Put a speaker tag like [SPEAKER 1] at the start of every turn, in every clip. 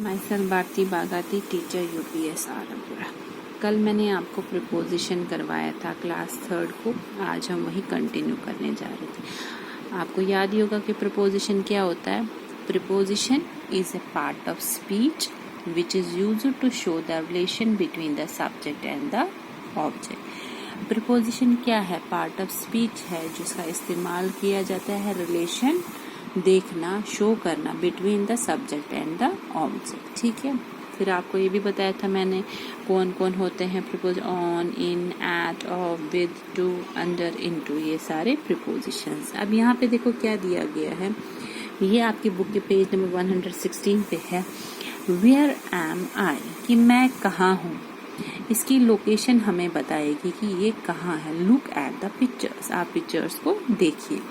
[SPEAKER 1] My self Bharti Bagati, teacher UPS Alampura. कल मैंने आपको प्रिपोजिशन करवाया था क्लास 3 को, आज हम वही कंटिन्यू करने जा रहे थे। आपको याद ही होगा कि प्रिपोजिशन क्या होता है। Preposition is a part of speech which is used to show the relation between the subject and the object. Preposition क्या है? पार्ट ऑफ स्पीच है जिसका इस्तेमाल किया जाता है रिलेशन देखना, शो करना between the subject and the object. ठीक है, फिर आपको ये भी बताया था मैंने कौन कौन होते हैं prepose on, in, at, of, with, to, under, into, ये सारे प्रिपोजिशंस। अब यहाँ पे देखो क्या दिया गया है, ये आपकी बुक के पेज नंबर 116 पे है। वेयर एम आई, कि मैं कहाँ हूँ। इसकी लोकेशन हमें बताएगी कि ये कहाँ है। लुक एट द पिक्चर्स, आप पिक्चर्स को देखिए।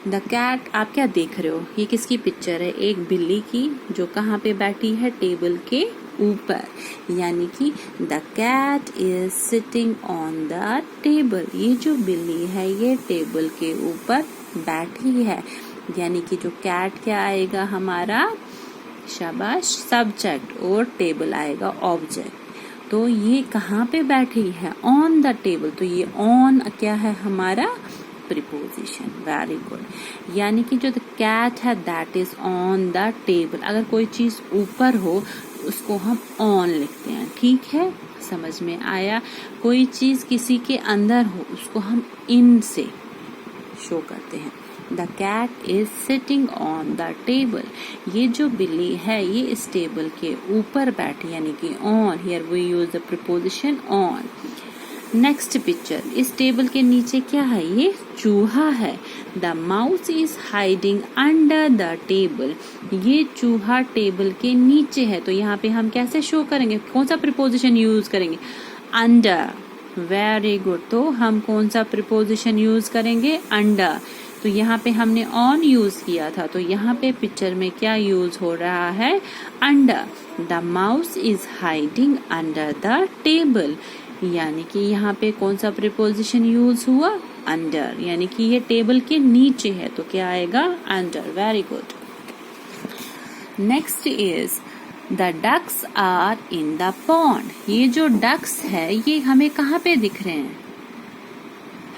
[SPEAKER 1] द कैट, आप क्या देख रहे हो? ये किसकी पिक्चर है? एक बिल्ली की, जो कहाँ पे बैठी है? टेबल के ऊपर, यानी कि the cat is sitting on the table. ये जो बिल्ली है ये टेबल के ऊपर बैठी है, यानी कि जो कैट क्या आएगा हमारा, शाबाश, सब्जेक्ट, और टेबल आएगा ऑब्जेक्ट। तो ये कहाँ पे बैठी है? On the table. तो ये ऑन क्या है हमारा? प्रिपोजिशन। Very good. यानी कि जो द कैट है that is on the table. अगर कोई चीज ऊपर हो उसको हम ऑन लिखते हैं। ठीक है, समझ में आया? कोई चीज किसी के अंदर हो उसको हम इन से शो करते हैं। The cat is sitting on the table. ये जो बिल्ली है ये इस टेबल के ऊपर बैठी, यानी कि on. Here we use the preposition on. Next picture, इस टेबल के नीचे क्या है? ये चूहा है। The mouse is hiding under the table. ये चूहा टेबल के नीचे है। तो यहाँ पे हम कैसे शो करेंगे? कौन सा प्रिपोजिशन यूज करेंगे? अंडर। Very good. तो हम कौन सा प्रिपोजिशन यूज करेंगे? अंडर। तो यहाँ पे हमने ऑन यूज किया था, तो यहाँ पे पिक्चर में क्या यूज हो रहा है? Under. The mouse is hiding under the table, यानी कि यहाँ पे कौन सा प्रिपोजिशन यूज हुआ? अंडर, यानी कि ये टेबल के नीचे है तो क्या आएगा? Under. Very good. Next is the ducks are in the pond. ये जो डक्स है ये हमें कहाँ पे दिख रहे हैं?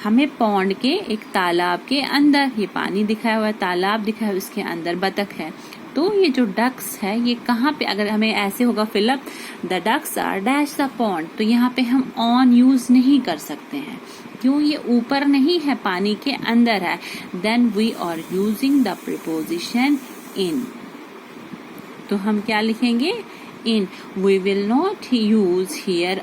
[SPEAKER 1] हमें पॉन्ड के एक तालाब के अंदर, ये पानी दिखाया हुआ है, तालाब दिखाया हुआ, इसके अंदर बतख है। तो ये जो डक्स है ये कहाँ पे? अगर हमें ऐसे होगा fill up the ducks are dash the pond, तो यहाँ पे हम ऑन यूज नहीं कर सकते हैं। क्यों? ये ऊपर नहीं है, पानी के अंदर है। Then we are using the preposition in. तो हम क्या लिखेंगे? In. We will not use here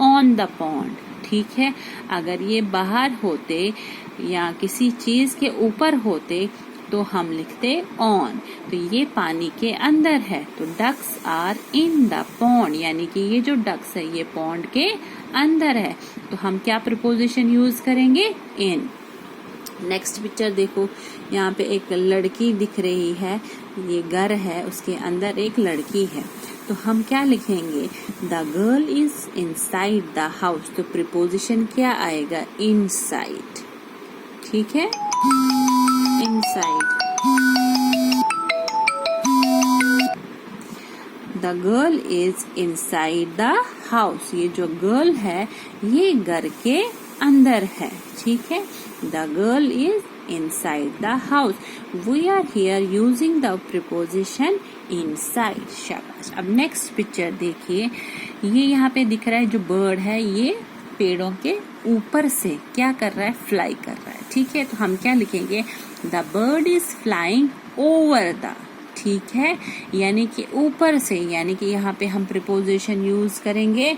[SPEAKER 1] on the pond. ठीक है, अगर ये बाहर होते या किसी चीज के ऊपर होते तो हम लिखते ऑन। तो ये पानी के अंदर है, तो ducks are in the pond, यानी कि ये जो डक्स है ये पॉन्ड के अंदर है। तो हम क्या प्रिपोजिशन यूज करेंगे? इन। नेक्स्ट पिक्चर देखो, यहाँ पे एक लड़की दिख रही है, ये घर है, उसके अंदर एक लड़की है। तो हम क्या लिखेंगे? The girl is inside the house. तो प्रिपोजिशन क्या आएगा? इनसाइड। ठीक है, inside. The girl is inside the house. ये जो गर्ल है ये घर के अंदर है। ठीक है, the girl is inside the house. We are here using the preposition inside. शाबाश। अब नेक्स्ट पिक्चर देखिए, ये यहाँ पे दिख रहा है जो बर्ड है ये पेड़ों के ऊपर से क्या कर रहा है? फ्लाई कर रहा है। ठीक है, तो हम क्या लिखेंगे? The bird is flying over the. ठीक है, यानी कि ऊपर से, यानी कि यहाँ पे हम प्रिपोजिशन यूज करेंगे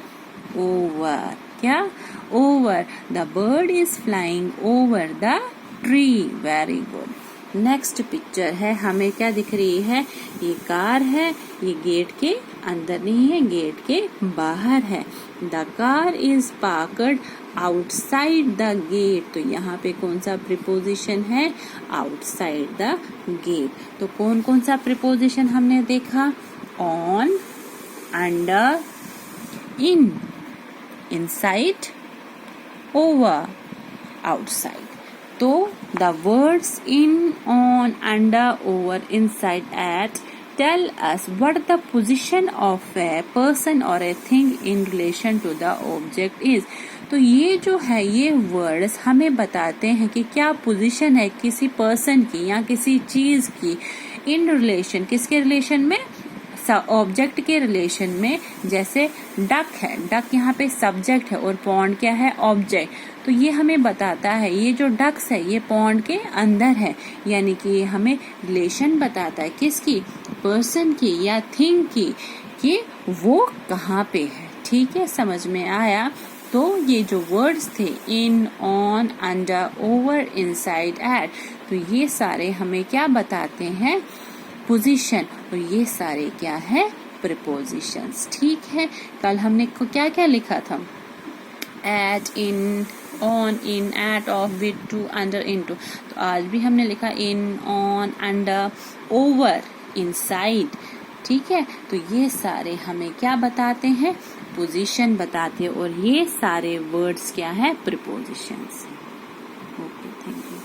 [SPEAKER 1] ओवर। क्या? Over. The bird is flying over the tree. Very good. Next picture है, हमें क्या दिख रही है? ये कार है, ये गेट के अंदर नहीं है, गेट के बाहर है। The car is parked outside the gate. तो यहाँ पे कौन सा प्रिपोजिशन है? Outside the gate. तो कौन कौन सा प्रिपोजिशन हमने देखा? On, under, in, inside, over, outside. तो the words in, on, under, over, inside, at tell us what the position of a person or a thing in relation to the object is। तो ये जो है ये words हमें बताते हैं कि क्या पोजीशन है किसी पर्सन की या किसी चीज की इन रिलेशन, किसके रिलेशन में, ऑब्जेक्ट के रिलेशन में। जैसे डक है, डक यहाँ पे सब्जेक्ट है और पॉन्ड क्या है, ऑब्जेक्ट। तो ये हमें बताता है ये जो डक्स है ये पॉन्ड के अंदर है, यानी कि ये हमें रिलेशन बताता है किसकी, पर्सन की या थिंग की, कि वो कहाँ पे है। ठीक है, समझ में आया। तो ये जो वर्ड्स थे in, on, under, over, inside, at, तो ये सारे हमें क्या बताते हैं, पोजीशन, और ये सारे क्या है, प्रीपोजिशंस। ठीक है, कल हमने क्या क्या लिखा था, at, in, on, in, at, of, with, to, under, into. तो आज भी हमने लिखा in, on, under, over, inside. ठीक है, तो ये सारे हमें क्या बताते हैं, पोजीशन बताते हैं, और ये सारे वर्ड्स क्या है, प्रीपोजिशंस। Okay, thank you.